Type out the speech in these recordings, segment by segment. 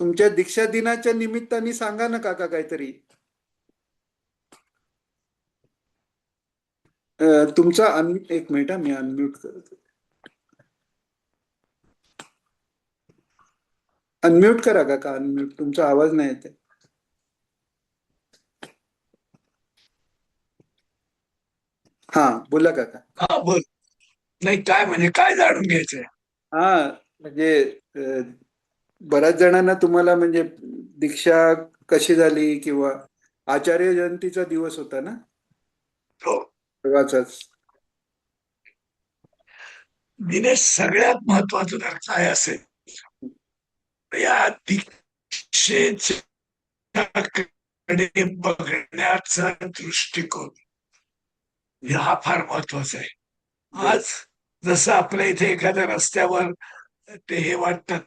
तुमच्या दीक्षा दिनाच्या निमित्ताने सांगा ना काका काहीतरी. तुमचा एक मिनिट मी अनम्यूट करतो. अनम्यूट करा काका, अनम्यूट. तुमचा आवाज नाही येते. हा बोला काका. हा बोल. नाही काय म्हणजे काय जाणून घ्यायचंय? हा म्हणजे बऱ्याच जणांना तुम्हाला म्हणजे दीक्षा कशी झाली किंवा आचार्य जयंतीचा दिवस होता ना हो. तेव्हाचाच. दिनेश, सगळ्यात महत्वाचं तर काय असेल, या दीक्षेकडे बघण्याचा दृष्टिकोन हा फार महत्वाचा आहे. आज जसं आपल्या इथे एखाद्या रस्त्यावर ते हे वाटतात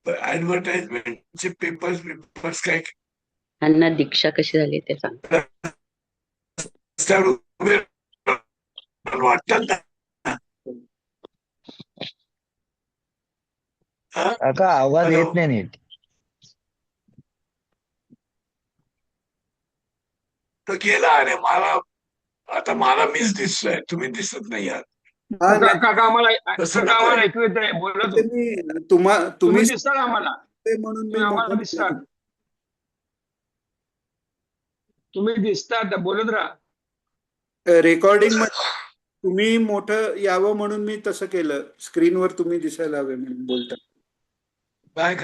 ऍडव्हर्टाइजमेंटचे पेपर्स काय त्यांना दीक्षा कशी झाली ते सांग. रस्त्यावर उभे वाटतात ना. काका आवाज हॅलो. येत नाही नीट. तो गेला. अरे आता मला मीच दिसतोय, तुम्ही दिसत नाही आहात. काका आम्हाला तसं काका आम्हाला नकोय. ऐकू येत आहे. बोला तुम्ही तुम्ही दिसता आम्हाला. म्हणून मी तुम्ही आम्हाला दिसता. तुम्ही दिसता, बोलत राहा. रेकॉर्डिंग तुम्ही मोठं यावं म्हणून मी तसं केलं. स्क्रीनवर तुम्ही दिसायला हवे म्हणून बोलता. काय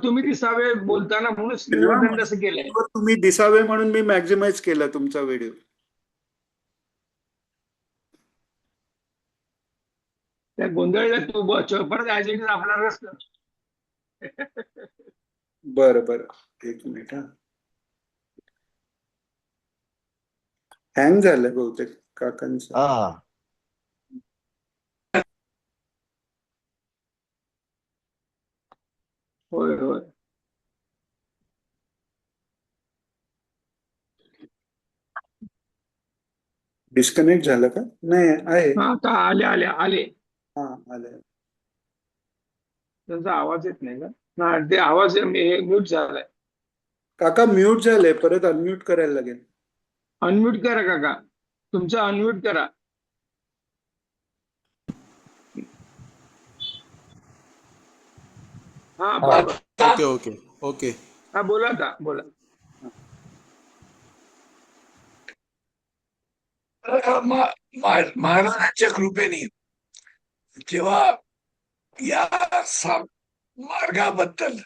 तुम्ही दिसावे बोलताना म्हणून स्क्रीनवर त्यांनी तसं केलंय. तुम्ही दिसावे म्हणून मी मॅक्झिमाइज केला तुमचा व्हिडिओ. त्या गोंधळला तू परत ऍजिट आपला रस. बरं बरं, एक मिनिट. हँग झालं बहुतेक काकांचं. हा होय होय. डिस्कनेक्ट झालं का? नाही आहे. आता आले. हा आले. त्यांचा आवाज येत नाही का? हा, ते आवाज म्यूट झालाय. काका म्यूट झाले, परत अनम्यूट करायला लागेल. अनम्यूट करा काका, तुमचा अनम्यूट करा. हा ओके ओके ओके. हा बोला आता, बोला. महाराजांच्या कृपेने जेव्हा या मार्गाबद्दल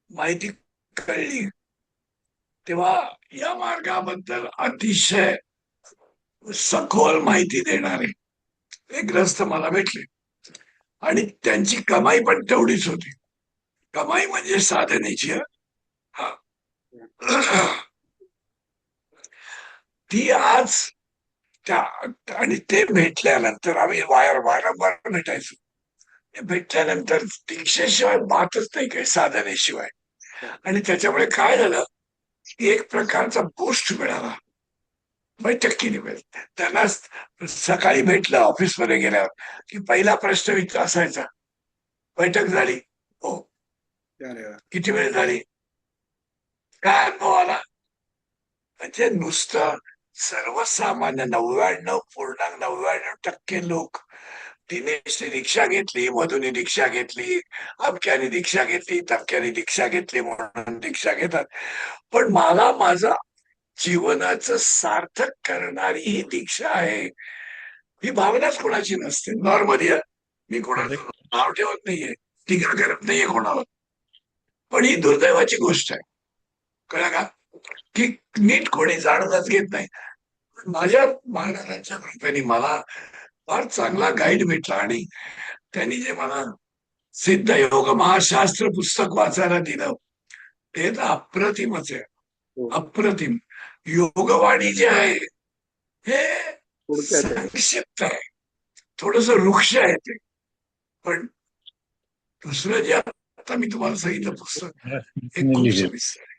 माहिती कळली, तेव्हा या मार्गाबद्दल अतिशय सखोल माहिती देणारे एक ग्रस्त मला भेटले. आणि त्यांची कमाई पण तेवढीच होती. कमाई म्हणजे साधनेची. ती आज आणि ते भेटल्यानंतर आम्ही वारंवार भेटायचो. भेटल्यानंतर दीक्षेशिवाय बातच नाही काही, साधनेशिवाय. आणि त्याच्यामुळे काय झालं की एक प्रकारचा बूस्ट मिळाला. बैठकीने त्यांना सकाळी भेटलं ऑफिसमध्ये गेल्यावर की पहिला प्रश्न असायचा, बैठक झाली? हो. किती वेळ झाली? काय अनुभव आला? म्हणजे नुसतं सर्वसामान्य 99.99% लोक दिनेशने दीक्षा घेतली, मधुने दीक्षा घेतली, अमक्याने दीक्षा घेतली, तमक्याने दीक्षा घेतली म्हणून दीक्षा घेतात. पण मला माझं जीवनाचं सार्थक करणारी ही दीक्षा आहे, ही भावनाच कोणाची नसते. नॉर्मली मी कोणाचं नाव ठेवत नाहीये, टीका करत नाहीये कोणावर. पण ही दुर्दैवाची गोष्ट आहे, कळलं का, की नीट कोणी जाणूनच घेत नाही. माझ्या महाराजांच्या कृपेने मला फार चांगला गाईड भेटला. आणि त्यांनी जे मला सिद्ध योग महाशास्त्र पुस्तक वाचायला दिलं ते तर अप्रतिमच आहे, अप्रतिम. योगवाणी जे आहे हे संक्षिप्त आहे, थोडस वृक्ष आहे ते. पण दुसरं जे आता मी तुम्हाला सांगितलं पुस्तक हे खूप सविस्तर आहे.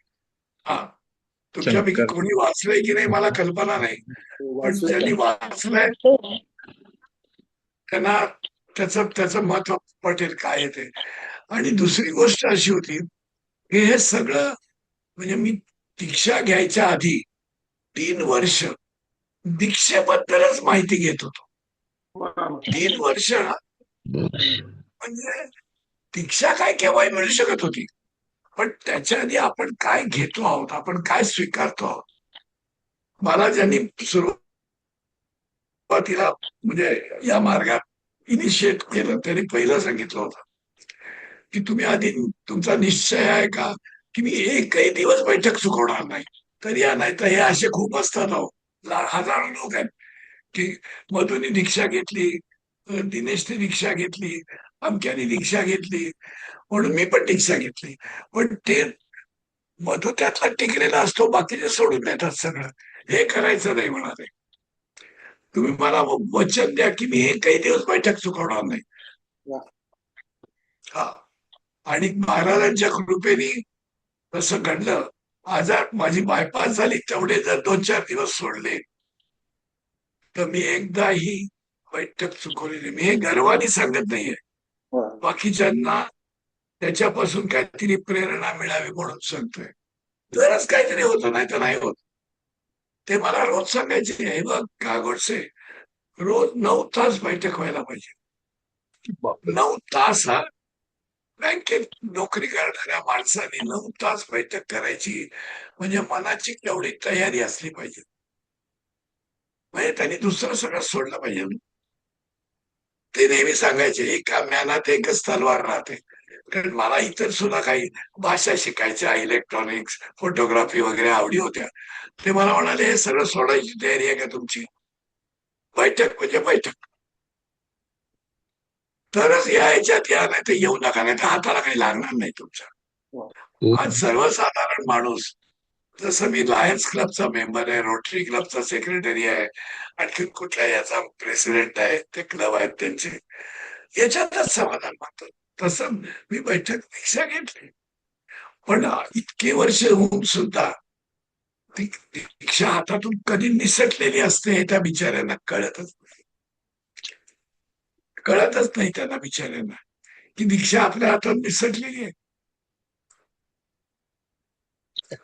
हा, तुमच्यापैकी कोणी वाचलंय की नाही मला कल्पना नाही, पण ज्यांनी वाचलंय त्यांना त्याचं महत्व पटेल काय आहे ते. आणि दुसरी गोष्ट अशी होती की हे सगळं म्हणजे मी दीक्षा घ्यायच्या आधी 3 वर्ष दीक्षेबद्दलच माहिती घेत होतो. 3 वर्ष म्हणजे दीक्षा काय केव्हाही मिळू शकत होती, पण त्याच्या आधी आपण काय घेतो आहोत, आपण काय स्वीकारतो आहोत. मला ज्यांनी सुरुवातीला म्हणजे या मार्गात इनिशिएट केलं त्यांनी पहिलं सांगितलं होतं की तुम्ही आधी तुमचा निश्चय आहे का की मी एकही दिवस बैठक चुकवणार नाही. तर या नाही तर हे असे खूप असतात अहो, हजारो लोक आहेत की मधुनी दीक्षा घेतली, दिनेशने दीक्षा घेतली, अमक्याने दीक्षा घेतली, म्हणून मी पण दीक्षा घेतली. पण ते मधु त्यातला टिकलेला असतो, बाकीचे सोडून देतात सगळं. हे करायचं नाही म्हणाले. तुम्ही मला वचन द्या की मी एकही दिवस बैठक चुकवणार नाही. वा. हा. आणि महाराजांच्या कृपेने तसं घडलं. आजार माझी बायपास झाली, तेवढे जर 2-4 दिवस सोडले तर मी एकदाही बैठक चुकवलेली. मी हे गर्वाने सांगत नाहीये, वा. बाकीच्यांना त्याच्यापासून काहीतरी प्रेरणा मिळावी म्हणून सांगतोय. तरच काहीतरी होतं, नाही तर नाही होत. ते मला रोज सांगायचे, हे बघ का गोडसे, रोज 9 तास बैठक व्हायला पाहिजे. 9 तास हा. बँकेत नोकरी करणाऱ्या माणसाने 9 तास बैठक करायची म्हणजे मनाची केवढी तयारी असली पाहिजे. म्हणजे त्यांनी दुसरं सगळं सोडलं पाहिजे. ते नेहमी सांगायचे एका म्यानात एकच तलवार राहते. कारण मला इतर सुद्धा काही भाषा शिकायच्या, इलेक्ट्रॉनिक्स, फोटोग्राफी वगैरे आवडी होत्या. ते मला म्हणाले हे सगळं सोडायची तयारी आहे का तुमची? बैठक म्हणजे बैठक. तरच यायच्यात या, नाही तर येऊ नका, नाही तर हाताला काही लागणार नाही तुमच्या. आज सर्वसाधारण माणूस, जसं मी लायन्स क्लबचा मेंबर आहे, रोटरी क्लबचा सेक्रेटरी आहे, आणखी कुठल्या याचा प्रेसिडेंट आहे, ते क्लब आहेत त्यांचे, याच्यातच समाधान मानतो. तसं मी बैठक दीक्षा घेतली, पण इतके वर्ष होऊन सुद्धा ती दीक्षा हातातून कधी निसटलेली असते हे त्या बिचाऱ्यांना कळतच नाही त्यांना बिचाऱ्यांना की दीक्षा आपल्या हातात निसटलेली आहे.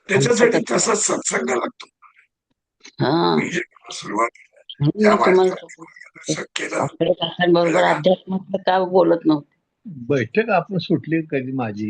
त्याच्यासाठी तसाच सत्संग लागतो. हा मी सुरुवातीला म्हणून या मी तुम्हाला मार्गात केलं. आपल्या काकांबरोबर अध्यात्माचं का बोलत नव्हते. बैठक आपण सुटली कधी माझी